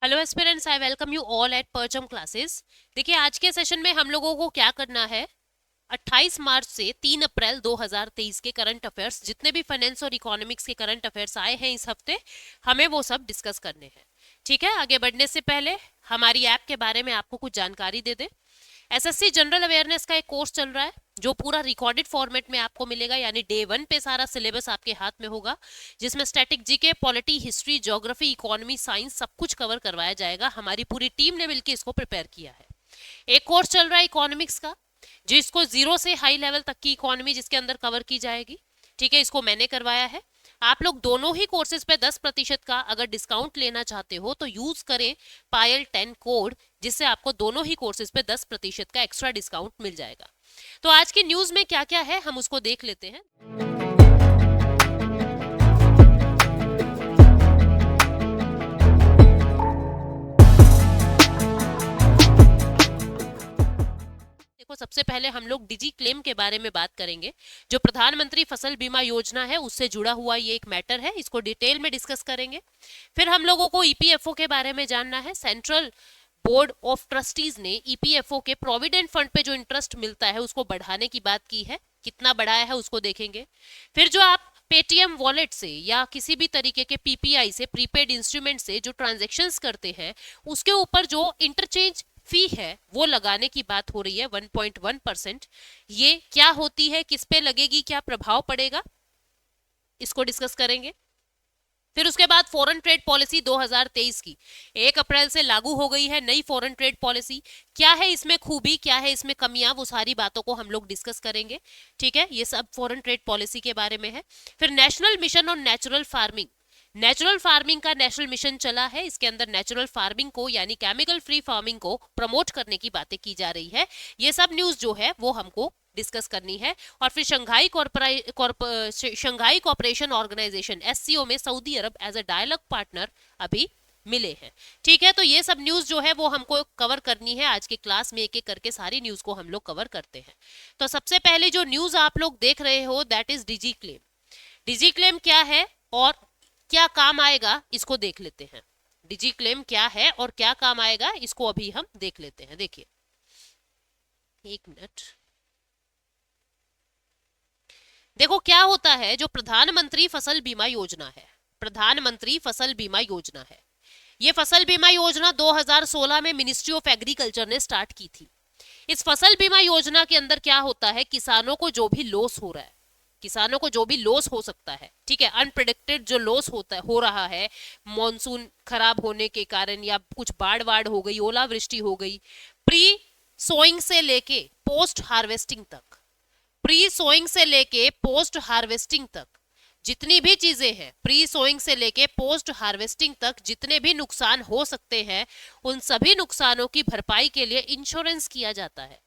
Hello aspirants, I welcome you all at परचम classes. देखिए, आज के सेशन में हम लोगों को क्या करना है। 28 मार्च से 3 अप्रैल 2023 के करंट अफेयर्स, जितने भी फाइनेंस और इकोनॉमिक्स के करंट अफेयर्स आए हैं इस हफ्ते, हमें वो सब डिस्कस करने हैं। ठीक है, आगे बढ़ने से पहले हमारी ऐप के बारे में आपको कुछ जानकारी दे दे। एसएससी जनरल अवेयरनेस का एक कोर्स चल रहा है जो पूरा रिकॉर्डेड फॉर्मेट में आपको मिलेगा, यानी डे 1 पे सारा सिलेबस आपके हाथ में होगा, जिसमें static GK, polity, history, geography, economy, science सब कुछ कवर करवाया जाएगा। हमारी पूरी टीम ने मिलकर इसको प्रिपेयर किया है। एक कोर्स चल रहा है इकोनॉमिक्स का, जिसको जीरो से हाई लेवल तक की इकोनॉमी जिसके अंदर कवर की जाएगी। ठीक है, इसको मैंने करवाया है। आप लोग दोनों ही कोर्सेज पे 10% का अगर डिस्काउंट लेना चाहते हो तो यूज करें पायल 10 कोड, जिससे आपको दोनों ही कोर्सेज पे 10% का एक्स्ट्रा डिस्काउंट मिल जाएगा। तो आज की न्यूज में क्या क्या है हम उसको देख लेते हैं। देखो, सबसे पहले हम लोग डिजी क्लेम के बारे में बात करेंगे। जो प्रधानमंत्री फसल बीमा योजना है उससे जुड़ा हुआ ये एक मैटर है, इसको डिटेल में डिस्कस करेंगे। फिर हम लोगों को ईपीएफओ के बारे में जानना है। सेंट्रल बोर्ड ऑफ ट्रस्टीज ने ईपीएफओ के प्रोविडेंट फंड पे जो इंटरेस्ट मिलता है उसको बढ़ाने की बात की है। कितना बढ़ाया है उसको देखेंगे। फिर जो आप पेटीएम वॉलेट से या किसी भी तरीके के पीपीआई से, प्रीपेड इंस्ट्रूमेंट से जो ट्रांजेक्शन्स करते हैं, उसके ऊपर जो इंटरचेंज फी है वो लगाने की बात हो रही है 1.1%। ये क्या होती है, किस पे लगेगी, क्या प्रभाव पड़ेगा, इसको डिस्कस करेंगे। फिर उसके बाद फॉरेन ट्रेड पॉलिसी 2023 की 1 अप्रैल से लागू हो गई है नई फॉरेन ट्रेड पॉलिसी। क्या है इसमें खूबी, क्या है इसमें कमियां, वो सारी बातों को हम लोग डिस्कस करेंगे। ठीक है, ये सब फॉरेन ट्रेड पॉलिसी के बारे में है। फिर national mission on natural farming, natural farming का नेशनल मिशन चला है। इसके अंदर नेचुरल फार्मिंग को यानी केमिकल फ्री फार्मिंग को प्रमोट करने की बातें की जा रही है। ये सब न्यूज जो है वो हमको डिस्कस करनी है। और फिर शंघाई कॉपरेशन ऑर्गेनाइजेशन एससीओ में सऊदी अरब एज अ डायलॉग पार्टनर अभी मिले हैं। ठीक है, तो ये सब न्यूज जो है वो हमको कवर करनी है। आज के क्लास में एक एक करके सारी न्यूज को हम लोग कवर करते हैं। तो सबसे पहले जो न्यूज आप लोग देख रहे हो that is digi claim. Digi claim क्या है और क्या काम आएगा इसको देख लेते हैं। डिजी क्लेम क्या है और क्या काम आएगा इसको अभी हम देख लेते हैं। देखिए, एक मिनट। देखो क्या होता है, जो प्रधानमंत्री फसल बीमा योजना है, प्रधानमंत्री फसल बीमा योजना है, ये फसल बीमा योजना 2016 में मिनिस्ट्री ऑफ एग्रीकल्चर ने स्टार्ट की थी। इस फसल बीमा योजना के अंदर क्या होता है, किसानों को जो भी लॉस हो रहा है, किसानों को जो भी लॉस हो सकता है, ठीक है, अनप्रिडिक्टेड जो लॉस होता है, हो रहा है, मॉनसून खराब होने के कारण या कुछ बाढ़ वाढ़ हो गई, ओलावृष्टि हो गई, प्री सोइंग से लेके पोस्ट हार्वेस्टिंग तक, प्री सोइंग से लेके पोस्ट हार्वेस्टिंग तक जितनी भी चीजें हैं, प्री सोइंग से लेके पोस्ट हार्वेस्टिंग तक जितने भी नुकसान हो सकते हैं, उन सभी नुकसानों की भरपाई के लिए इंश्योरेंस किया जाता है।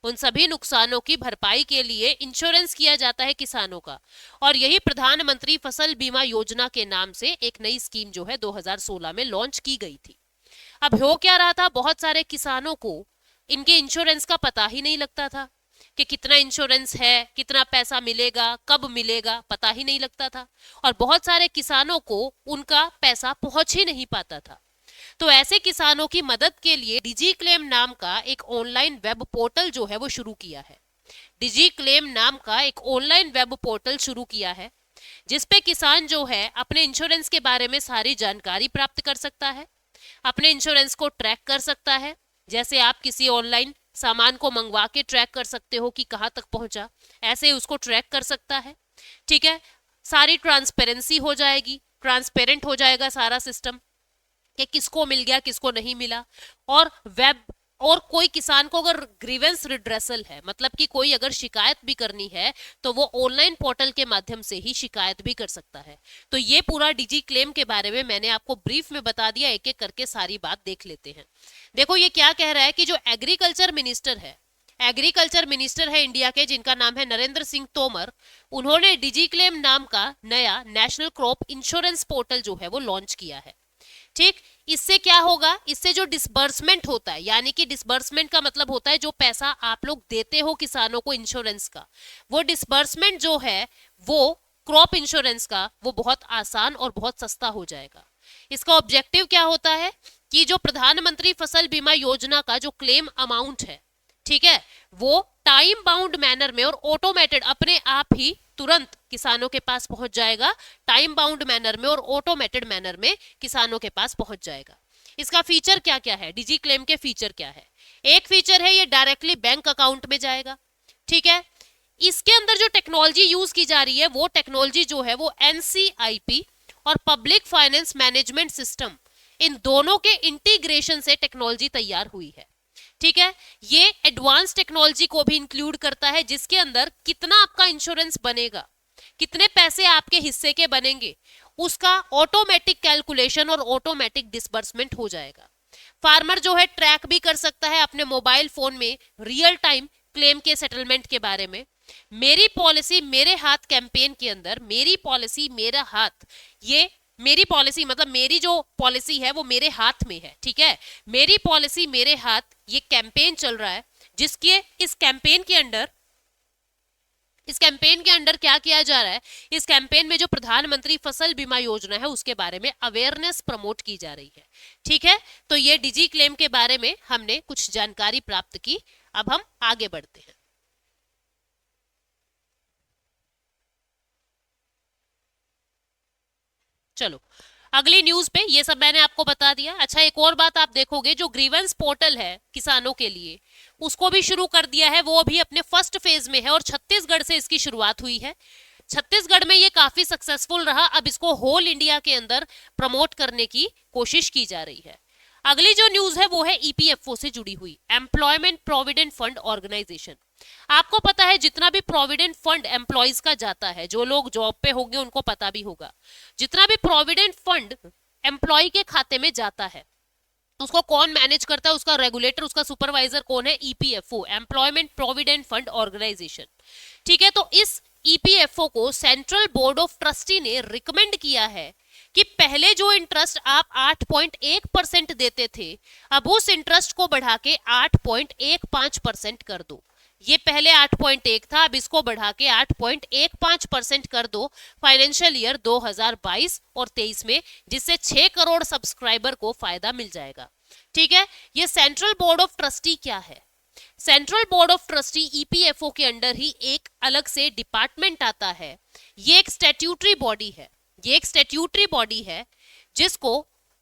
उन सभी नुकसानों की भरपाई के लिए इंश्योरेंस किया जाता है किसानों का। और यही प्रधानमंत्री फसल बीमा योजना के नाम से एक नई स्कीम जो है 2016 में लॉन्च की गई थी। अब हो क्या रहा था, बहुत सारे किसानों को इनके इंश्योरेंस का पता ही नहीं लगता था कि कितना इंश्योरेंस है, कितना पैसा मिलेगा, कब मिलेगा, पता ही नहीं लगता था। और बहुत सारे किसानों को उनका पैसा पहुंच ही नहीं पाता था। तो ऐसे किसानों की मदद के लिए डिजी क्लेम नाम का एक ऑनलाइन वेब पोर्टल जो है वो शुरू किया है। डिजी क्लेम नाम का एक ऑनलाइन वेब पोर्टल शुरू किया है, जिसपे किसान जो है अपने इंश्योरेंस के बारे में सारी जानकारी प्राप्त कर सकता है, अपने इंश्योरेंस को ट्रैक कर सकता है। जैसे आप किसी ऑनलाइन सामान को मंगवा के ट्रैक कर सकते हो कि कहाँ तक पहुंचा, ऐसे उसको ट्रैक कर सकता है। ठीक है, सारी ट्रांसपेरेंसी हो जाएगी, ट्रांसपेरेंट हो जाएगा सारा सिस्टम कि किसको मिल गया, किसको नहीं मिला। और वेब और कोई किसान को अगर ग्रीवेंस रिड्रेसल है, मतलब कि कोई अगर शिकायत भी करनी है, तो वो ऑनलाइन पोर्टल के माध्यम से ही शिकायत भी कर सकता है। तो ये पूरा डिजी क्लेम के बारे में मैंने आपको ब्रीफ में बता दिया, एक एक करके सारी बात देख लेते हैं। देखो ये क्या कह रहा है कि जो एग्रीकल्चर मिनिस्टर है, एग्रीकल्चर मिनिस्टर है इंडिया के, जिनका नाम है नरेंद्र सिंह तोमर, उन्होंने डिजी क्लेम नाम का नया नेशनल क्रॉप इंश्योरेंस पोर्टल जो है वो लॉन्च किया है। ठीक, इससे क्या होगा, इससे जो डिसबर्समेंट होता है, यानी कि डिसबर्समेंट का मतलब होता है जो पैसा आप लोग देते हो किसानों को इंश्योरेंस का, वो डिसबर्समेंट जो है वो क्रॉप इंश्योरेंस का वो बहुत आसान और बहुत सस्ता हो जाएगा। इसका ऑब्जेक्टिव क्या होता है कि जो प्रधानमंत्री फसल बीमा योजना का जो क्लेम अमाउंट है, ठीक है, वो टाइम बाउंड मैनर में और ऑटोमेटेड अपने आप ही तुरंत किसानों के पास पहुंच जाएगा, टाइम बाउंड मैनर में और ऑटोमेटेड मैनर में किसानों के पास पहुंच जाएगा। इसका फीचर क्या क्या है, डिजी क्लेम के फीचर क्या है? एक फीचर है ये डायरेक्टली बैंक अकाउंट में जाएगा, ठीक है। इसके अंदर जो टेक्नोलॉजी यूज की जा रही है वो टेक्नोलॉजी जो है वो एनसीआईपी और पब्लिक फाइनेंस मैनेजमेंट सिस्टम, इन दोनों के इंटीग्रेशन से टेक्नोलॉजी तैयार हुई है, ठीक है। ये एडवांस टेक्नोलॉजी को भी इंक्लूड करता है, जिसके अंदर कितना आपका इंश्योरेंस बनेगा, कितने पैसे आपके हिस्से के बनेंगे, उसका ऑटोमेटिक कैलकुलेशन और ऑटोमेटिक डिसबर्समेंट हो जाएगा। फार्मर जो है ट्रैक भी कर सकता है अपने मोबाइल फोन में रियल टाइम क्लेम के सेटलमेंट के बारे में। मेरी पॉलिसी मेरे हाथ कैंपेन के अंदर, मेरी पॉलिसी मेरा हाथ, ये मेरी पॉलिसी मतलब मेरी जो पॉलिसी है वो मेरे हाथ में है, ठीक है। मेरी पॉलिसी मेरे हाथ, ये कैंपेन चल रहा है, जिसके इस कैंपेन के अंडर क्या किया जा रहा है, इस कैंपेन में जो प्रधानमंत्री फसल बीमा योजना है उसके बारे में अवेयरनेस प्रमोट की जा रही है, ठीक है। तो ये डिजी क्लेम के बारे में हमने कुछ जानकारी प्राप्त की। अब हम आगे बढ़ते हैं। चलो अगली न्यूज पे, ये सब मैंने आपको बता दिया। अच्छा, एक और बात आप देखोगे, जो ग्रीवेंस पोर्टल है किसानों के लिए, उसको भी शुरू कर दिया है, वो अभी अपने फर्स्ट फेज में है और छत्तीसगढ़ से इसकी शुरुआत हुई है। छत्तीसगढ़ में ये काफी सक्सेसफुल रहा, अब इसको होल इंडिया के अंदर प्रमोट करने की कोशिश की जा रही है। अगली जो न्यूज है वो है ईपीएफओ से जुड़ी हुई, एम्प्लॉयमेंट प्रोविडेंट फंड ऑर्गेनाइजेशन। आपको पता है जितना भी प्रोविडेंट फंड एम्प्लॉयज का जाता है, जो लोग जॉब पे होंगे उनको पता भी होगा, जितना भी प्रोविडेंट फंड एम्प्लॉय के खाते में जाता है उसको कौन मैनेज करता है, उसका रेगुलेटर, उसका सुपरवाइजर कौन है? EPFO, employment provident fund organisation, ठीक है। तो इस ईपीएफओ को सेंट्रल बोर्ड ऑफ ट्रस्टी ने रिकमेंड किया है कि पहले जो इंटरेस्ट आप 8.1% देते थे, अब उस इंटरेस्ट को बढ़ा के 8.15% कर दो। ये पहले 8.1 था, अब इसको बढ़ा के 8.15% कर दो फाइनेंशियल ईयर 2022 और 23 में, जिससे 6 करोड़ सब्सक्राइबर को फायदा मिल जाएगा, ठीक है। ये सेंट्रल बोर्ड ऑफ ट्रस्टी क्या है? Central board of trustee EPFO के अंडर ही एक अलग से डिपार्टमेंट आता है। ये एक स्टैट्यूटरी बॉडी है, ये एक स्टैट्यूटरी बॉडी है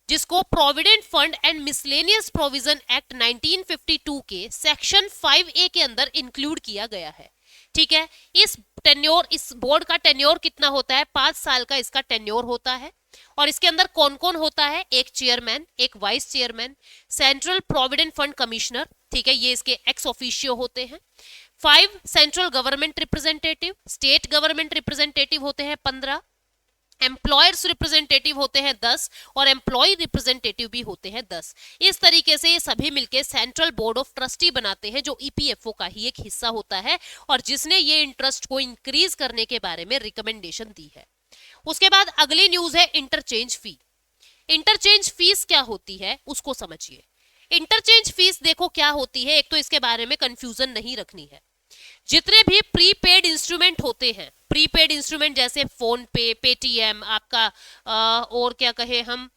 जिसको provident fund and miscellaneous provision act 1952 के सेक्शन 5A के अंदर इंक्लूड किया गया है, ठीक है। इस बोर्ड का टेन्योर कितना होता है? 5 साल का इसका टेन्योर होता है। और इसके अंदर कौन कौन होता है? एक चेयरमैन, एक vice chairman, central provident fund commissioner, ठीक है, ये इसके एक्स ऑफिशियो होते हैं। 5 central government representative, state government representative होते हैं 15, एम्प्लॉयर्स रिप्रेजेंटेटिव होते हैं 10 और एम्प्लॉय रिप्रेजेंटेटिव भी होते हैं 10। इस तरीके से ये सभी मिलके सेंट्रल बोर्ड ऑफ ट्रस्टी बनाते हैं, जो ईपीएफओ का ही एक हिस्सा होता है और जिसने ये इंटरेस्ट को इंक्रीज करने के बारे में रिकमेंडेशन दी है। उसके बाद अगली न्यूज है इंटरचेंज फी। इंटरचेंज फीस क्या होती है उसको समझिए। इंटरचेंज फीस देखो क्या होती है, एक तो इसके बारे में कंफ्यूजन नहीं रखनी है। जितने भी प्रीपेड इंस्ट्रूमेंट होते हैं, प्रीपेड इंस्ट्रूमेंट जैसे फोन पे, पेटीएम, आपका और क्या कहे हम,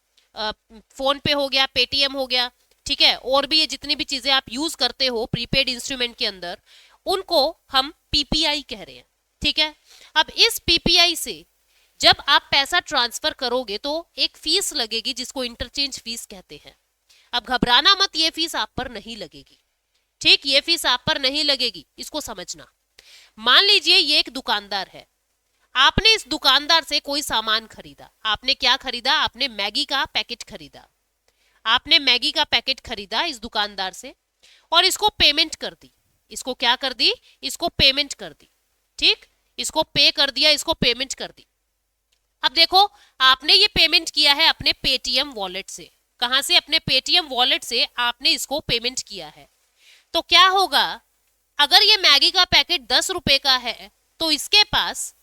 फोन पे हो गया, पेटीएम हो गया, ठीक है, और भी ये जितनी भी चीजें आप यूज करते हो प्रीपेड इंस्ट्रूमेंट के अंदर, उनको हम पीपीआई कह रहे हैं, ठीक है। अब इस पीपीआई से जब आप पैसा ट्रांसफर करोगे तो एक फीस लगेगी जिसको इंटरचेंज फीस कहते हैं। अब घबराना मत, ये फीस आप पर नहीं लगेगी, ठीक, ये फीस आप पर नहीं लगेगी, इसको समझना। मान लीजिए ये एक दुकानदार है, आपने इस दुकानदार से कोई सामान खरीदा। आपने क्या खरीदा? आपने मैगी का पैकेट खरीदा। आपने मैगी का पैकेट खरीदा इस दुकानदार से और इसको पेमेंट कर दी। इसको क्या कर दी? इसको पेमेंट कर दी, ठीक, इसको पे कर दिया, इसको पेमेंट कर दी। अब देखो आपने ये पेमेंट किया है अपने पेटीएम वॉलेट से। कहां से? अपने पेटीएम वॉलेट से आपने इसको पेमेंट किया है। तो क्या होगा, अगर ये मैगी का पैकेट 10 रुपए का है तो इसके पास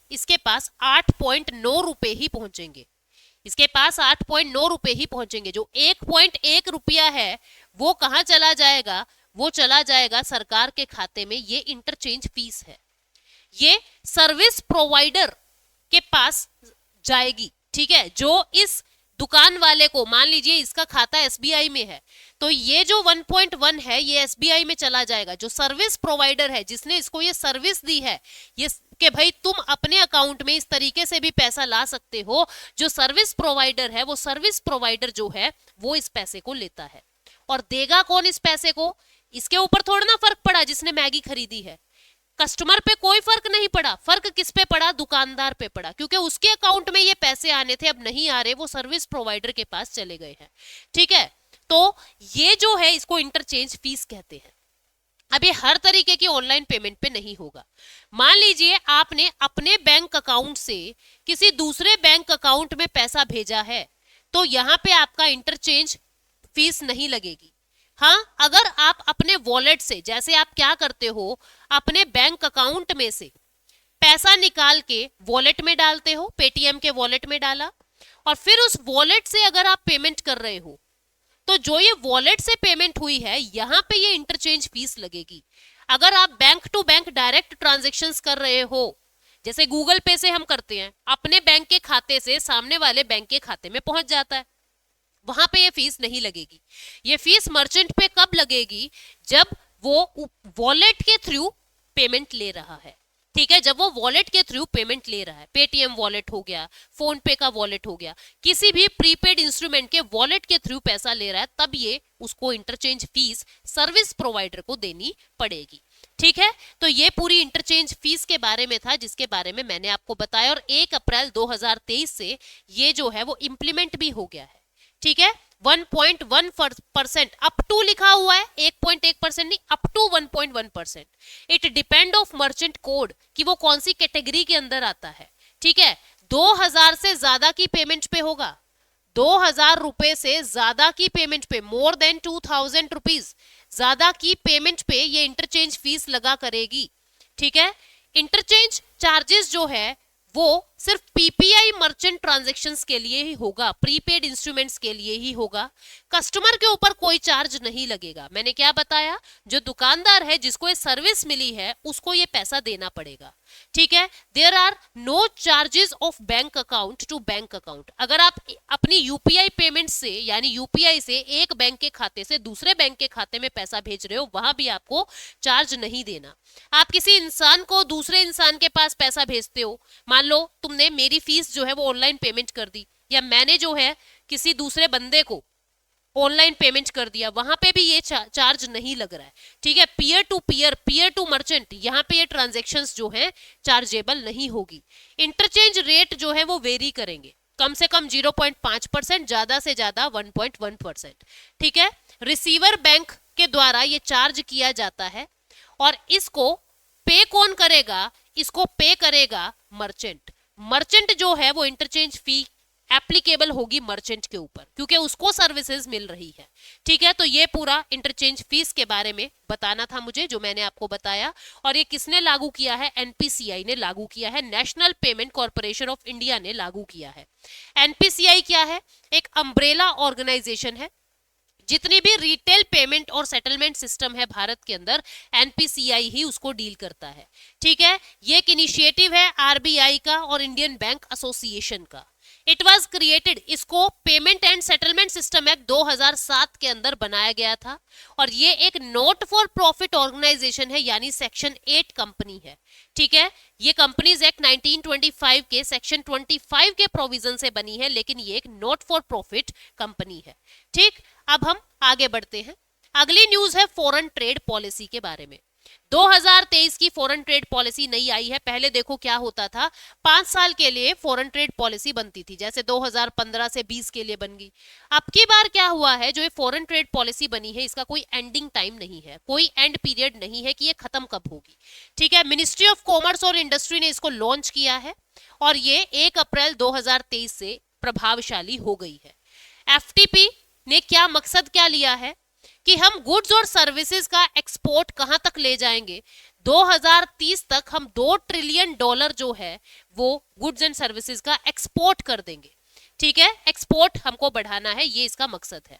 8.9 रुपए ही पहुंचेंगे। इसके पास 8.9 रुपए ही पहुंचेंगे। जो 1.1 रुपया है वो कहां चला जाएगा? वो चला जाएगा सरकार के खाते में। ये इंटरचेंज फीस है, ये सर्विस प्रोवाइडर के पास जाएगी, ठीक है, जो इस दुकान वाले को, मान लीजिए इसका खाता एसबीआई में है, तो ये जो 1.1 है ये एसबीआई में चला जाएगा। जो सर्विस प्रोवाइडर है जिसने इसको ये सर्विस दी है, ये कि भाई तुम अपने अकाउंट में इस तरीके से भी पैसा ला सकते हो, जो सर्विस प्रोवाइडर है, वो सर्विस प्रोवाइडर जो है वो इस पैसे को लेता है। और देगा कौन इस पैसे को? इसके ऊपर थोड़ा ना फर्क पड़ा जिसने मैगी खरीदी है, कस्टमर पे कोई फर्क नहीं पड़ा। फर्क किस पे पड़ा? दुकानदार पे पड़ा, क्योंकि उसके अकाउंट में ये पैसे आने थे, अब नहीं आ रहे, वो सर्विस प्रोवाइडर के पास चले गए हैं। ठीक है, तो ये जो है इसको इंटरचेंज फीस कहते हैं। अब ये हर तरीके की ऑनलाइन पेमेंट पे नहीं होगा। मान लीजिए आपने अपने बैंक अकाउंट से किसी दूसरे बैंक अकाउंट में पैसा भेजा है, तो यहाँ पे आपका इंटरचेंज फीस नहीं लगेगी। हाँ, अगर आप अपने वॉलेट से, जैसे आप क्या करते हो, अपने बैंक अकाउंट में से पैसा निकाल के वॉलेट में डालते हो, पेटीएम के वॉलेट में डाला, और फिर उस वॉलेट से अगर आप पेमेंट कर रहे हो, तो जो ये वॉलेट से पेमेंट हुई है यहां पे ये इंटरचेंज फीस लगेगी। अगर आप bank to bank direct transactions कर रहे हो, जैसे गूगल पे से हम करते हैं, अपने बैंक के खाते से सामने वाले बैंक के खाते में पहुंच जाता है, वहां पे ये फीस नहीं लगेगी। ये फीस मर्चेंट पे कब लगेगी? जब वो वॉलेट के थ्रू पेमेंट ले रहा है। ठीक है, जब वो वॉलेट के थ्रू पेमेंट ले रहा है, पेटीएम वॉलेट हो गया, फोन पे का वॉलेट हो गया, किसी भी प्रीपेड इंस्ट्रूमेंट के वॉलेट के थ्रू पैसा ले रहा है, तब ये उसको इंटरचेंज फीस सर्विस प्रोवाइडर को देनी पड़ेगी। ठीक है, तो ये पूरी इंटरचेंज फीस के बारे में था, जिसके बारे में मैंने आपको बताया, और 1 अप्रैल 2023 से ये जो है वो इंप्लीमेंट भी हो गया है। ठीक है, 1.1% अप टू लिखा हुआ है, 1.1% नहीं, up to 1.1%। It depend of merchant code कि वो कौन सी कैटेगरी के अंदर आता है। ठीक है, 2000 से ज्यादा की पेमेंट पे होगा, 2000 रुपए से ज्यादा की पेमेंट पे, मोर देन 2000 रुपीज ज्यादा की पेमेंट पे ये इंटरचेंज फीस लगा करेगी। ठीक है, इंटरचेंज चार्जेस जो है वो सिर्फ पीपीआई मर्चेंट ट्रांजैक्शंस के लिए ही होगा, प्रीपेड इंस्ट्रूमेंट्स के लिए ही होगा। कस्टमर के ऊपर कोई चार्ज नहीं लगेगा। मैंने क्या बताया? जो दुकानदार है जिसको ये सर्विस मिली है उसको ये पैसा देना पड़ेगा। ठीक है, there are no charges of bank account to bank account. अगर आप अपनी यूपीआई पेमेंट से, यानी यूपीआई से एक बैंक के खाते से दूसरे बैंक के खाते में पैसा भेज रहे हो, वहां भी आपको चार्ज नहीं देना। आप किसी इंसान को दूसरे इंसान के पास पैसा भेजते हो, मान लो तुमने मेरी फीस जो है वो ऑनलाइन पेमेंट कर दी, या मैंने जो है किसी दूसरे बंदे को ऑनलाइन पेमेंट कर दिया, वहां पे भी ये चार्ज नहीं लग रहा है। ठीक है, पीयर टू मर्चेंट, यहाँ पे ये ट्रांजैक्शंस जो है चार्जेबल नहीं होगी। इंटरचेंज रेट जो है वो वेरी करेंगे, कम से कम 0.5%, ज्यादा से ज्यादा 1.1%। ठीक है, रिसीवर बैंक के द्वारा ये चार्ज किया जाता है, और इसको पे कौन करेगा? इसको पे करेगा मर्चेंट। मर्चेंट जो है वो इंटरचेंज फी एप्लीकेबल होगी मर्चेंट के ऊपर, क्योंकि उसको सर्विसेज मिल रही है। ठीक है, तो ये पूरा इंटरचेंज फीस के बारे में बताना था मुझे, जो मैंने आपको बताया। और ये किसने लागू किया है? एनपीसीआई ने लागू किया है, national payment corporation of India ने लागू किया है। एनपीसीआई क्या है? एक अम्ब्रेला ऑर्गेनाइजेशन है। जितनी भी रिटेल पेमेंट और सेटलमेंट सिस्टम है भारत के अंदर, एनपीसीआई ही उसको डील करता है। ठीक है, ये एक इनिशिएटिव है आरबीआई का और इंडियन बैंक एसोसिएशन का। इट वाज क्रिएटेड, इसको payment and settlement system act 2007 के अंदर बनाया गया था, और ये एक नॉट फॉर प्रॉफिट ऑर्गेनाइजेशन है, यानी सेक्शन 8 कंपनी है। ठीक है, ये कंपनीज एक्ट 1925 के सेक्शन 25 के प्रोविजन से बनी है, लेकिन ये एक नॉट फॉर प्रॉफिट कंपनी है। ठीक, अब हम आगे बढ़ते हैं। अगली न्यूज है फॉरेन ट्रेड पॉलिसी के बारे में। 2023 की फॉरेन ट्रेड पॉलिसी नई आई है। पहले देखो क्या होता था, 5 साल के लिए फॉरेन ट्रेड पॉलिसी बनती थी, जैसे 2015 से 20 के लिए बन गई। अब की बार क्या हुआ है, जो ये फॉरेन ट्रेड पॉलिसी बनी है, इसका कोई एंडिंग टाइम नहीं है, कोई एंड पीरियड नहीं है कि ये खत्म कब होगी। ठीक है, मिनिस्ट्री ऑफ कॉमर्स और इंडस्ट्री ने इसको लॉन्च किया है, और ये 1 अप्रैल 2023 से प्रभावशाली हो गई है। एफटीपी ने क्या मकसद क्या लिया है कि हम गुड्स और सर्विसेज का एक्सपोर्ट कहां तक ले जाएंगे, 2030 तक हम $2 ट्रिलियन जो है वो गुड्स एंड सर्विसेज का एक्सपोर्ट कर देंगे। ठीक है, एक्सपोर्ट हमको बढ़ाना है, ये इसका मकसद है।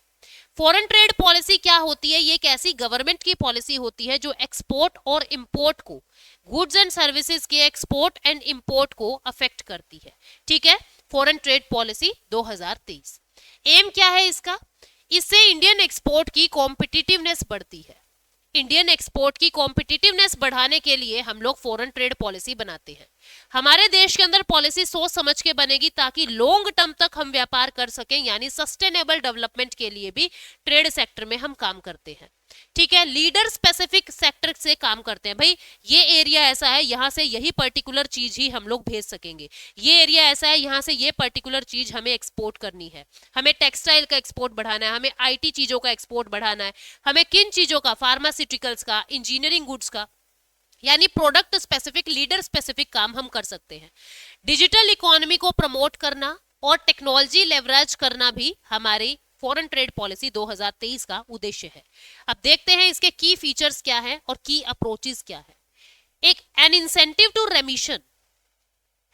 फॉरेन ट्रेड पॉलिसी क्या होती है? ये एक ऐसी गवर्नमेंट की पॉलिसी होती है जो एक्सपोर्ट और इंपोर्ट को, गुड्स एंड सर्विसेज के एक्सपोर्ट एंड इंपोर्ट को अफेक्ट करती है। ठीक है, फॉरेन ट्रेड पॉलिसी 2023। एम क्या है इसका? इससे इंडियन एक्सपोर्ट की कॉम्पिटिटिवनेस बढ़ती है। इंडियन एक्सपोर्ट की कॉम्पिटिटिवनेस बढ़ाने के लिए हम लोग फॉरेन ट्रेड पॉलिसी बनाते हैं। हमारे देश के अंदर पॉलिसी सोच समझ के बनेगी ताकि लॉन्ग टर्म तक हम व्यापार कर सकें, यानी सस्टेनेबल डेवलपमेंट के लिए भी ट्रेड सेक्टर में हम काम करते हैं। ठीक है, लीडर स्पेसिफिक सेक्टर से काम करते हैं। भाई ये एरिया ऐसा है, यहां से यही पर्टिकुलर चीज ही हम लोग भेज सकेंगे। ये एरिया ऐसा है, यहां से ये पर्टिकुलर चीज हमें एक्सपोर्ट करनी है। हमें टेक्सटाइल का एक्सपोर्ट बढ़ाना है, हमें आईटी चीजों का एक्सपोर्ट बढ़ाना है, हमें किन चीजों का, फार्मास्यूटिकल्स का, इंजीनियरिंग गुड्स का, यानी प्रोडक्ट स्पेसिफिक, लीडर स्पेसिफिक काम हम कर सकते हैं। डिजिटल इकोनॉमी को प्रमोट करना और टेक्नोलॉजी लेवरेज करना भी हमारी फॉरेन ट्रेड पॉलिसी 2023 का उद्देश्य है। अब देखते हैं इसके की फीचर्स क्या है और की अप्रोचेस क्या है। एक an incentive to remission,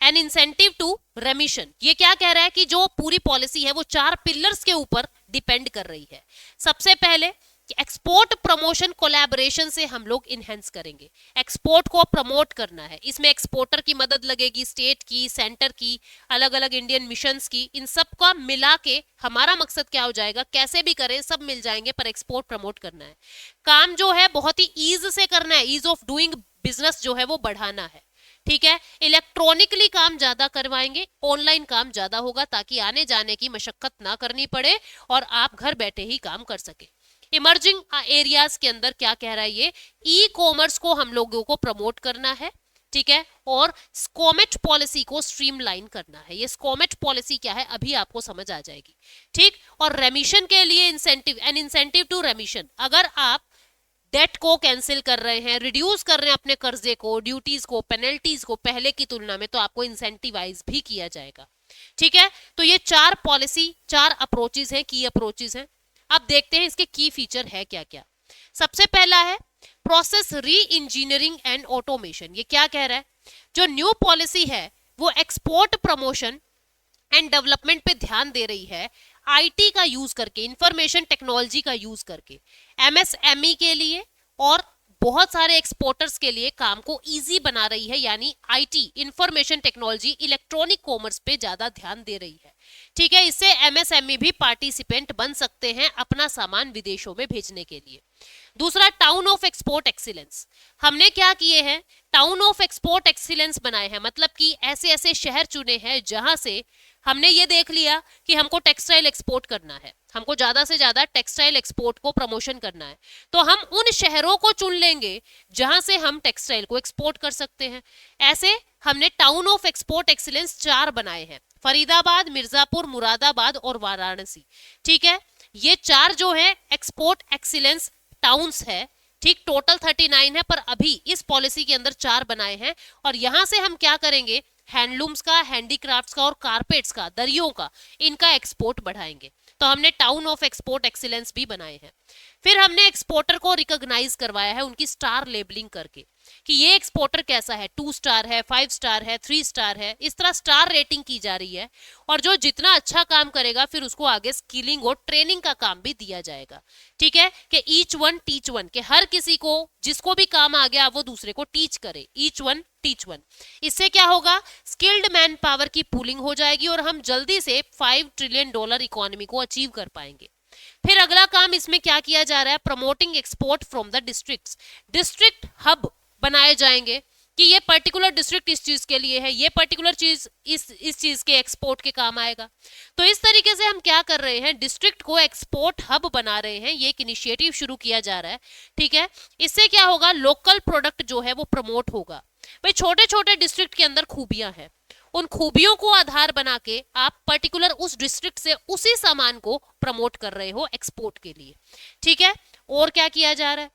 an incentive to remission, ये क्या कह रहा है कि जो पूरी पॉलिसी है वो 4 पिलर्स के ऊपर डिपेंड कर रही है। सबसे पहले एक्सपोर्ट प्रमोशन कोलैबोरेशन से हम लोग इनहेंस करेंगे। एक्सपोर्ट को प्रमोट करना है, इसमें एक्सपोर्टर की मदद लगेगी, स्टेट की, सेंटर की, अलग अलग इंडियन मिशंस की, इन सब का मिला के हमारा मकसद क्या हो जाएगा, कैसे भी करें सब मिल जाएंगे पर एक्सपोर्ट प्रमोट करना है। काम जो है बहुत ही ईज से करना है, ईज ऑफ डूइंग बिजनेस जो है वो बढ़ाना है। ठीक है, इलेक्ट्रॉनिकली काम ज्यादा करवाएंगे, ऑनलाइन काम ज्यादा होगा ताकि आने जाने की मशक्कत ना करनी पड़े और आप घर बैठे ही काम कर सके। इमर्जिंग एरियाज के अंदर क्या कह रहा है ये, ई कॉमर्स को हम लोगों को प्रमोट करना है। ठीक है, और स्कोमेट पॉलिसी को स्ट्रीमलाइन करना है। ये स्कोमेट पॉलिसी क्या है अभी आपको समझ आ जाएगी। ठीक, और रेमिशन के लिए incentive, an incentive to remission, अगर आप डेट को कैंसिल कर रहे हैं, रिड्यूस कर रहे हैं अपने कर्जे को, ड्यूटीज को, पेनल्टीज को पहले की तुलना में, तो आपको इंसेंटिवाइज भी किया जाएगा। ठीक है, तो ये 4 पॉलिसी, 4 अप्रोचेस हैं, की अप्रोचेस हैं। अब देखते हैं इसके की फीचर है क्या क्या। सबसे पहला है प्रोसेस री इंजीनियरिंग एंड ऑटोमेशन। ये क्या कह रहा है, जो न्यू पॉलिसी है वो एक्सपोर्ट प्रमोशन एंड डेवलपमेंट पे ध्यान दे रही है, आईटी का यूज करके, इंफॉर्मेशन टेक्नोलॉजी का यूज करके, एमएसएमई के लिए और बहुत सारे एक्सपोर्टर्स के लिए काम को इजी बना रही है, यानी IT, information technology, electronic commerce पे ज्यादा ध्यान दे रही है। ठीक है, इससे एमएसएमई भी पार्टिसिपेंट बन सकते हैं अपना सामान विदेशों में भेजने के लिए। दूसरा, टाउन ऑफ एक्सपोर्ट एक्सीलेंस। हमने क्या किए हैं, टाउन ऑफ एक्सपोर्ट एक्सीलेंस बनाए हैं, मतलब कि ऐसे ऐसे शहर चुने हैं जहां से हमने ये देख लिया कि हमको टेक्सटाइल एक्सपोर्ट करना है, हमको ज्यादा से ज्यादा टेक्सटाइल एक्सपोर्ट को प्रमोशन करना है, तो हम उन शहरों को चुन लेंगे जहां से हम टेक्सटाइल को एक्सपोर्ट कर सकते हैं। ऐसे हमने टाउन ऑफ एक्सपोर्ट एक्सीलेंस 4 बनाए हैं, फरीदाबाद, मिर्जापुर, मुरादाबाद और वाराणसी। ठीक है, ये 4 जो है एक्सपोर्ट एक्सीलेंस टाउन्स है। ठीक, टोटल 39 है पर अभी इस पॉलिसी के अंदर 4 बनाए हैं। और यहां से हम क्या करेंगे, हैंडलूम्स का, हैंडीक्राफ्ट्स का और कारपेट्स का, दरियों का, इनका एक्सपोर्ट बढ़ाएंगे। तो हमने टाउन ऑफ एक्सपोर्ट एक्सीलेंस भी बनाए हैं। फिर हमने एक्सपोर्टर को रिकॉग्नाइज करवाया है उनकी स्टार लेबलिंग करके कि ये एक्सपोर्टर कैसा है, 2 स्टार है, 5 स्टार है, 3 स्टार है, इस तरह स्टार रेटिंग की जा रही है। और जो जितना अच्छा काम करेगा फिर उसको आगे स्किलिंग और ट्रेनिंग का काम भी दिया जाएगा। ठीक है, कि ईच वन टीच वन, के हर किसी को जिसको भी काम आ गया वो दूसरे को टीच करे, ईच वन टीच वन। इससे क्या होगा, स्किल्ड मैन पावर की पूलिंग हो जाएगी और हम जल्दी से $5 ट्रिलियन इकोनॉमी को अचीव कर पाएंगे। फिर अगला काम इसमें क्या किया जा रहा है, promoting export from the districts. District hub बनाए जाएंगे कि ये पर्टिकुलर डिस्ट्रिक्ट इस चीज के लिए है, ये पर्टिकुलर चीज इस चीज के एक्सपोर्ट के काम आएगा। तो इस तरीके से हम क्या कर रहे हैं, डिस्ट्रिक्ट को एक्सपोर्ट हब बना रहे हैं। ये एक इनिशिएटिव शुरू किया जा रहा है। ठीक है, इससे क्या होगा, लोकल प्रोडक्ट जो है वो प्रमोट होगा। भाई छोटे छोटे डिस्ट्रिक्ट के अंदर खूबियां हैं, उन खूबियों को आधार बना के आप पर्टिकुलर उस डिस्ट्रिक्ट से उसी सामान को प्रमोट कर रहे हो एक्सपोर्ट के लिए। ठीक है, और क्या किया जा रहा है,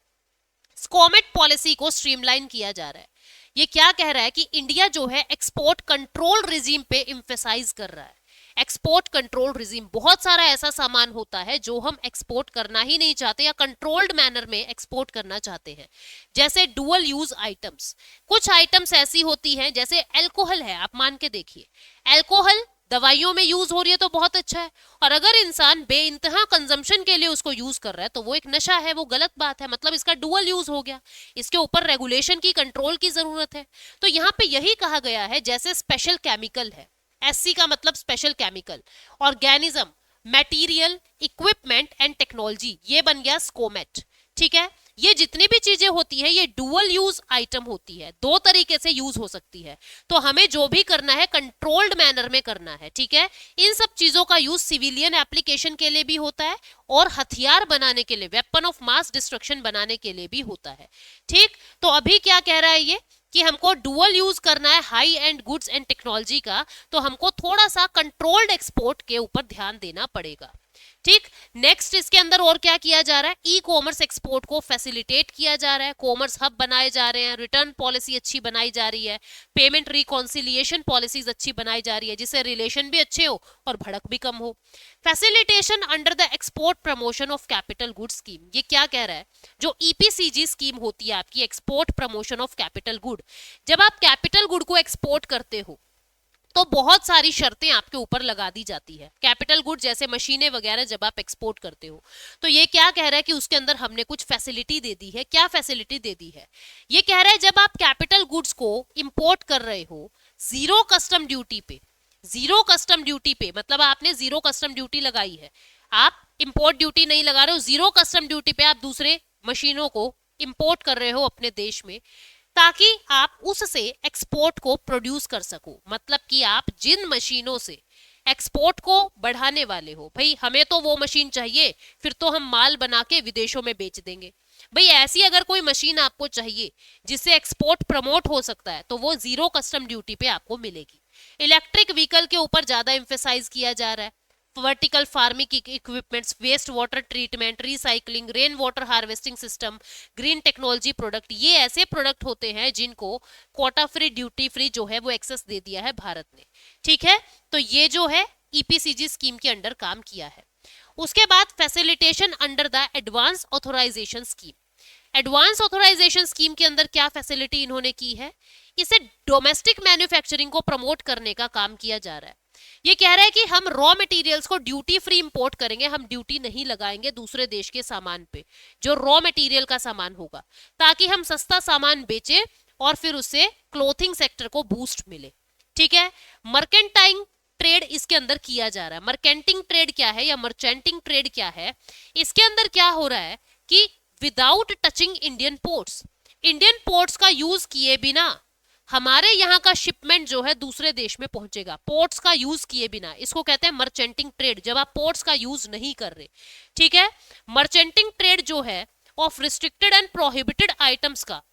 स्कोमेट पॉलिसी को स्ट्रीमलाइन किया जा रहा है। ये क्या कह रहा है कि इंडिया जो है एक्सपोर्ट कंट्रोल रिजीम पे एम्फेसाइज कर रहा है। एक्सपोर्ट कंट्रोल रिजीम, बहुत सारा ऐसा सामान होता है जो हम एक्सपोर्ट करना ही नहीं चाहते या कंट्रोल्ड मैनर में एक्सपोर्ट करना चाहते हैं, जैसे डुअल यूज आइटम्स। कुछ आइटम्स ऐसी होती हैं, जैसे अल्कोहल है, आप मान के देखिए, अल्कोहल दवाइयों में यूज हो रही है तो बहुत अच्छा है, और अगर इंसान बेइंतहा कंजम्पशन के लिए उसको यूज कर रहा है तो वो एक नशा है, वो गलत बात है, मतलब इसका डुअल यूज हो गया। इसके ऊपर रेगुलेशन की, कंट्रोल की जरूरत है। तो यहाँ पे यही कहा गया है, जैसे स्पेशल केमिकल है, एससी का मतलब special chemical, organism, material, equipment and technology, ये बन गया स्कोमेट। ठीक है, ये जितनी भी चीजें होती है ये डुअल यूज आइटम होती है, दो तरीके से यूज हो सकती है। तो हमें जो भी करना है कंट्रोल्ड मैनर में करना है। ठीक है, इन सब चीजों का यूज सिविलियन एप्लीकेशन के लिए भी होता है और हथियार बनाने के लिए, वेपन ऑफ मास डिस्ट्रक्शन बनाने के लिए भी होता है। ठीक, तो अभी क्या कह रहा है ये कि हमको डुअल यूज करना है high and goods and technology का, तो हमको थोड़ा सा कंट्रोल्ड एक्सपोर्ट के ऊपर ध्यान देना पड़ेगा। ठीक, नेक्स्ट इसके अंदर और क्या किया जा रहा है, ई कॉमर्स एक्सपोर्ट को फैसिलिटेट किया जा रहा है, कॉमर्स हब बनाए जा रहे हैं, रिटर्न पॉलिसी अच्छी बनाई जा रही है, पेमेंट रिकॉन्सिलिएशन पॉलिसीज अच्छी बनाई जा रही है जिससे रिलेशन भी अच्छे हो और भड़क भी कम हो। Facilitation under the export promotion of capital good scheme, ये क्या कह रहा है, जो ईपीसीजी स्कीम होती है आपकी, export promotion of capital good, जब आप कैपिटल गुड को एक्सपोर्ट करते हो तो बहुत सारी शर्तें आपके ऊपर लगा दी जाती है। कैपिटल गुड जैसे मशीनें वगैरह जब आप एक्सपोर्ट करते हो, तो ये क्या कह रहा है कि उसके अंदर हमने कुछ फैसिलिटी दे दी है। क्या फैसिलिटी दे दी है, ये कह रहा है जब आप कैपिटल गुड्स को इंपोर्ट कर रहे हो जीरो कस्टम ड्यूटी पे, जीरो कस्टम ड्यूटी पे मतलब आपने जीरो कस्टम ड्यूटी लगाई है, आप इंपोर्ट ड्यूटी नहीं लगा रहे हो, जीरो कस्टम ड्यूटी पे आप दूसरे मशीनों को इंपोर्ट कर रहे हो अपने देश में, ताकि आप उससे एक्सपोर्ट को प्रोड्यूस कर सको। मतलब कि आप जिन मशीनों से एक्सपोर्ट को बढ़ाने वाले हो, भाई हमें तो वो मशीन चाहिए, फिर तो हम माल बना के विदेशों में बेच देंगे। भाई ऐसी अगर कोई मशीन आपको चाहिए जिससे एक्सपोर्ट प्रमोट हो सकता है तो वो जीरो कस्टम ड्यूटी पे आपको मिलेगी। इलेक्ट्रिक व्हीकल के ऊपर ज्यादा एम्फेसाइज किया जा रहा है, vertical farming equipments, waste water treatment, recycling, rain water harvesting system, green technology product, ये ऐसे प्रोडक्ट होते हैं जिनको क्वाटा फ्री, ड्यूटी फ्री जो है वो एक्सेस दे दिया है भारत ने। ठीक है, तो ये जो है ईपीसीजी स्कीम के अंडर काम किया है। उसके बाद facilitation under the advance authorisation scheme, advance authorisation scheme के अंदर क्या फैसिलिटी इन्होंने की है, इसे डोमेस्टिक मैन्युफैक्चरिंग को प्रमोट करने का काम किया जा रहा है। ये कह रहा है कि हम रॉ मटेरियल्स को ड्यूटी फ्री इंपोर्ट करेंगे, हम ड्यूटी नहीं लगाएंगे दूसरे देश के सामान पे जो रॉ मटेरियल का सामान होगा, ताकि हम सस्ता सामान बेचें और फिर उससे क्लोथिंग सेक्टर को बूस्ट मिले। ठीक है, मर्केंटाइल ट्रेड इसके अंदर किया जा रहा है। मर्केंटिंग ट्रेड क्या है या मर्चेंटिंग ट्रेड क्या है, इसके अंदर क्या हो रहा है कि without touching Indian ports, Indian ports का यूज किए बिना हमारे यहाँ का शिपमेंट जो है दूसरे देश में पहुंचेगा, पोर्ट्स का यूज किए बिना, इसको कहते हैं मर्चेंटिंग ट्रेड, जब आप पोर्ट्स का यूज नहीं कर रहे। ठीक है, मर्चेंटिंग ट्रेड जो है of restricted and prohibited items का,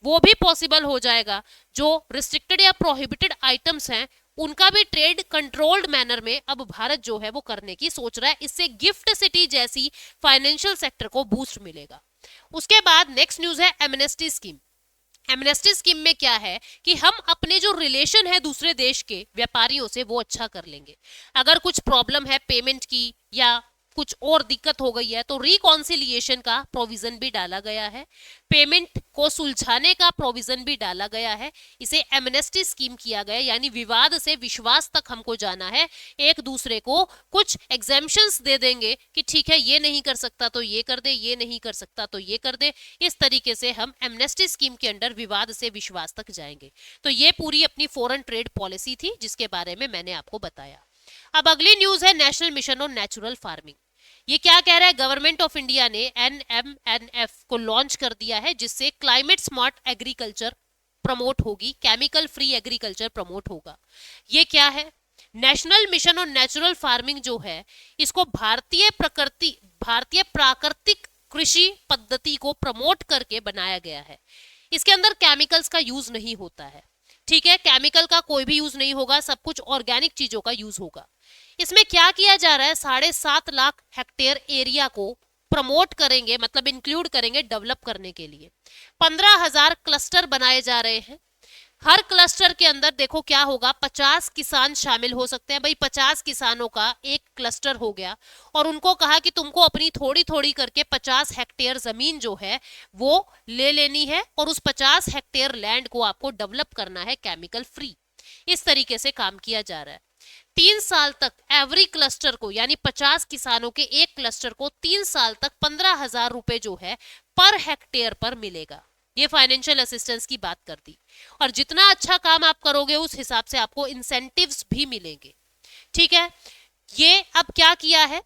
वो भी पॉसिबल हो जाएगा। जो रिस्ट्रिक्टेड या प्रोहिबिटेड आइटम्स हैं उनका भी ट्रेड कंट्रोल्ड मैनर में अब भारत जो है वो करने की सोच रहा है, इससे गिफ्ट सिटी जैसी फाइनेंशियल सेक्टर को बूस्ट मिलेगा। उसके बाद नेक्स्ट न्यूज है एमनेस्टी स्कीम। एमनेस्टी स्कीम में क्या है कि हम अपने जो रिलेशन है दूसरे देश के व्यापारियों से वो अच्छा कर लेंगे। अगर कुछ प्रॉब्लम है पेमेंट की या कुछ और दिक्कत हो गई है तो रिकॉन्सिलिएशन का प्रोविजन भी डाला गया है, पेमेंट को सुलझाने का प्रोविजन भी डाला गया है। इसे एमनेस्टी स्कीम किया गया, यानी विवाद से विश्वास तक हमको जाना है, एक दूसरे को कुछ एग्जेम्पशंस दे देंगे कि ठीक है ये नहीं कर सकता तो ये कर दे, ये नहीं कर सकता तो ये कर दे। इस तरीके से हम एमनेस्टी स्कीम के अंडर विवाद से विश्वास तक जाएंगे। तो ये पूरी अपनी फॉरेन ट्रेड पॉलिसी थी जिसके बारे में मैंने आपको बताया। अब अगली न्यूज है national mission on natural farming. ये क्या कह रहा है, गवर्नमेंट ऑफ इंडिया ने NMNF को लॉन्च कर दिया है जिससे क्लाइमेट स्मार्ट एग्रीकल्चर प्रमोट होगी, केमिकल फ्री एग्रीकल्चर प्रमोट होगा। ये क्या है, national mission on natural farming जो है इसको भारतीय प्राकृतिक कृषि पद्धति को प्रमोट करके बनाया गया है। इसके अंदर केमिकल्स का यूज नहीं होता है। ठीक है, केमिकल का कोई भी यूज नहीं होगा, सब कुछ ऑर्गेनिक चीजों का यूज होगा। इसमें क्या किया जा रहा है, 7.5 लाख हेक्टेयर एरिया को प्रमोट करेंगे, मतलब इंक्लूड करेंगे डेवलप करने के लिए। 15,000 क्लस्टर बनाए जा रहे हैं। हर क्लस्टर के अंदर देखो क्या होगा, 50 किसान शामिल हो सकते हैं। भाई 50 किसानों का एक क्लस्टर हो गया और उनको कहा कि तुमको अपनी थोड़ी थोड़ी करके 50 हेक्टेयर जमीन जो है वो ले लेनी है और उस 50 हेक्टेयर लैंड को आपको डेवलप करना है केमिकल फ्री। इस तरीके से काम किया जा रहा है। 3 साल तक एवरी क्लस्टर को, यानी 50 किसानों के एक क्लस्टर को 3 साल तक 15,000 रुपए जो है पर हेक्टेयर पर मिलेगा। ये फाइनेंशियल असिस्टेंस की बात कर दी। और जितना अच्छा काम आप करोगे उस हिसाब से आपको इंसेंटिव्स भी मिलेंगे। ठीक है, ये अब क्या किया है,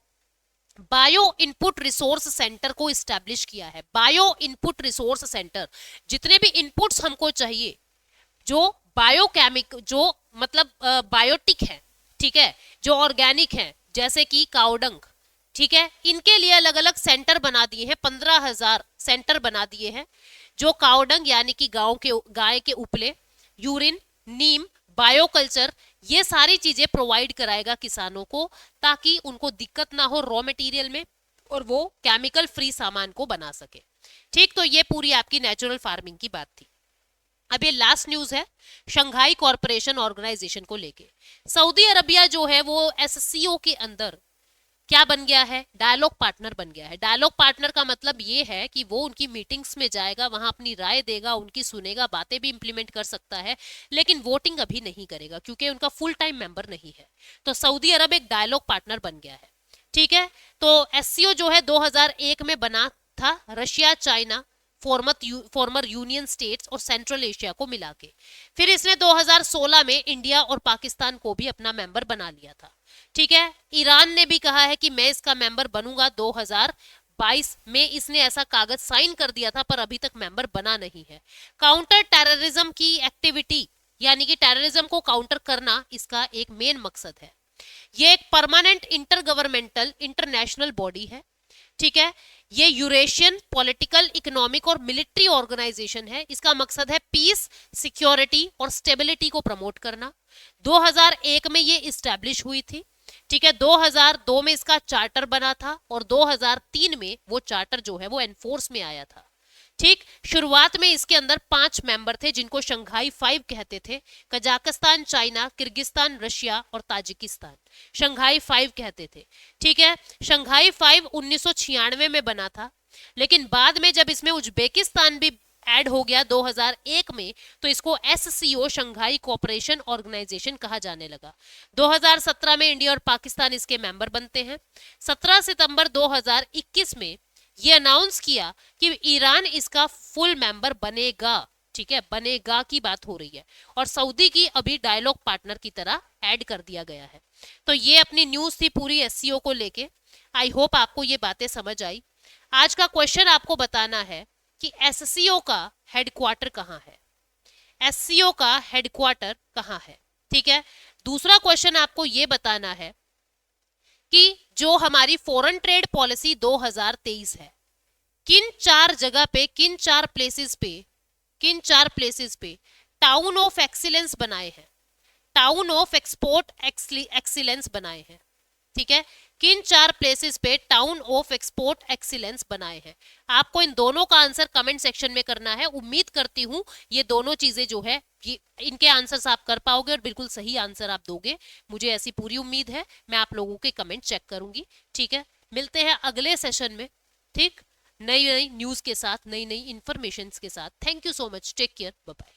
बायो इनपुट रिसोर्स सेंटर को इस्टेब्लिश किया है। बायो इनपुट रिसोर्स सेंटर, जितने भी इनपुट्स हमको चाहिए जो बायोकेमिक, जो मतलब बायोटिक है, ठीक है, जो ऑर्गेनिक है, जैसे कि काउडंग, ठीक है, इनके लिए अलग अलग सेंटर बना दिए हैं। 15,000 सेंटर बना दिए हैं जो काउडंग यानी कि गाय के उपले, यूरिन, नीम, बायोकल्चर, ये सारी चीजें प्रोवाइड कराएगा किसानों को, ताकि उनको दिक्कत ना हो रॉ मटेरियल में और वो केमिकल फ्री सामान को बना सके। ठीक, तो ये पूरी आपकी नेचुरल फार्मिंग की बात थी। अब ये लास्ट न्यूज है शंघाई कॉरपोरेशन ऑर्गेनाइजेशन को लेके। सऊदी अरबिया जो है वो एससीओ के अंदर क्या बन गया है, डायलॉग पार्टनर बन गया है। डायलॉग पार्टनर का मतलब ये है कि वो उनकी मीटिंग्स में जाएगा, वहां अपनी राय देगा, उनकी सुनेगा, बातें भी इंप्लीमेंट कर सकता है, लेकिन वोटिंग अभी नहीं करेगा क्योंकि उनका फुल टाइम मेंबर नहीं है। तो सऊदी अरब एक डायलॉग पार्टनर बन गया है। ठीक है, तो एससीओ जो है 2001 में बना था Russia, China, former union states और सेंट्रल एशिया को मिला के। फिर इसने 2016 में इंडिया और पाकिस्तान को भी अपना मेंबर बना लिया था। ठीक है, ईरान ने भी कहा है कि मैं इसका मेंबर बनूंगा। 2022 में इसने ऐसा कागज साइन कर दिया था, पर अभी तक मेंबर बना नहीं है। काउंटर टेररिज्म की एक्टिविटी, यानी कि टेररिज्म को काउंटर करना इसका एक मेन मकसद है। ये एक permanent inter governmental international body है। ठीक है, ये यूरेशियन पॉलिटिकल, इकोनॉमिक और मिलिट्री ऑर्गेनाइजेशन है। इसका मकसद है पीस, सिक्योरिटी और स्टेबिलिटी को प्रमोट करना। 2001 में ये इस्टेब्लिश हुई थी। ठीक है, 2002 में इसका चार्टर बना था और 2003 में वो चार्टर जो है वो एनफोर्स में आया था। ठीक, शुरुआत में इसके अंदर 5 मेंबर थे जिनको शंघाई 5 कहते थे। कजाकिस्तान, चाइना, किर्गिस्तान, रशिया और ताजिकिस्तान शंघाई 5 कहते थे। ठीक है, शंघाई 5 1996 में बना था, लेकिन बाद में जब इसमें उज्बेकिस्तान भी ऐड हो गया 2001 में, तो इसको एससीओ शंघाई कोऑपरेशन ऑर्गेनाइजेशन कहा जाने लगा। 2017 में इंडिया और पाकिस्तान इसके मेंबर बनते हैं। 17 सितंबर 2021 में ये अनाउंस किया कि ईरान इसका फुल मेंबर बनेगा। ठीक है, बनेगा की बात हो रही है, और सऊदी की अभी डायलॉग पार्टनर की तरह ऐड कर दिया गया है। तो ये अपनी न्यूज थी पूरी एससीओ को लेके। आई होप आपको ये बातें समझ आई। आज का क्वेश्चन आपको बताना है कि एससीओ का हेडक्वार्टर कहाँ है। एससीओ का हेडक्वार्टर कहाँ है। ठीक है, दूसरा क्वेश्चन आपको ये बताना है कि जो हमारी फॉरेन ट्रेड पॉलिसी 2023 है, किन 4 जगह पे, किन 4 प्लेसेस पे टाउन ऑफ एक्सीलेंस बनाए हैं, टाउन ऑफ एक्सपोर्ट एक्सीलेंस बनाए हैं। ठीक है, किन 4 प्लेसेस पे टाउन ऑफ एक्सपोर्ट एक्सीलेंस बनाए हैं। आपको इन दोनों का आंसर कमेंट सेक्शन में करना है। उम्मीद करती हूं ये दोनों चीजें जो है, ये इनके आंसर्स आप कर पाओगे और बिल्कुल सही आंसर आप दोगे, मुझे ऐसी पूरी उम्मीद है। मैं आप लोगों के कमेंट चेक करूंगी। ठीक है, मिलते हैं अगले सेशन में। ठीक, नई नई न्यूज के साथ, नई नई इंफॉर्मेशन के साथ। Thank you so much, take care, bye bye.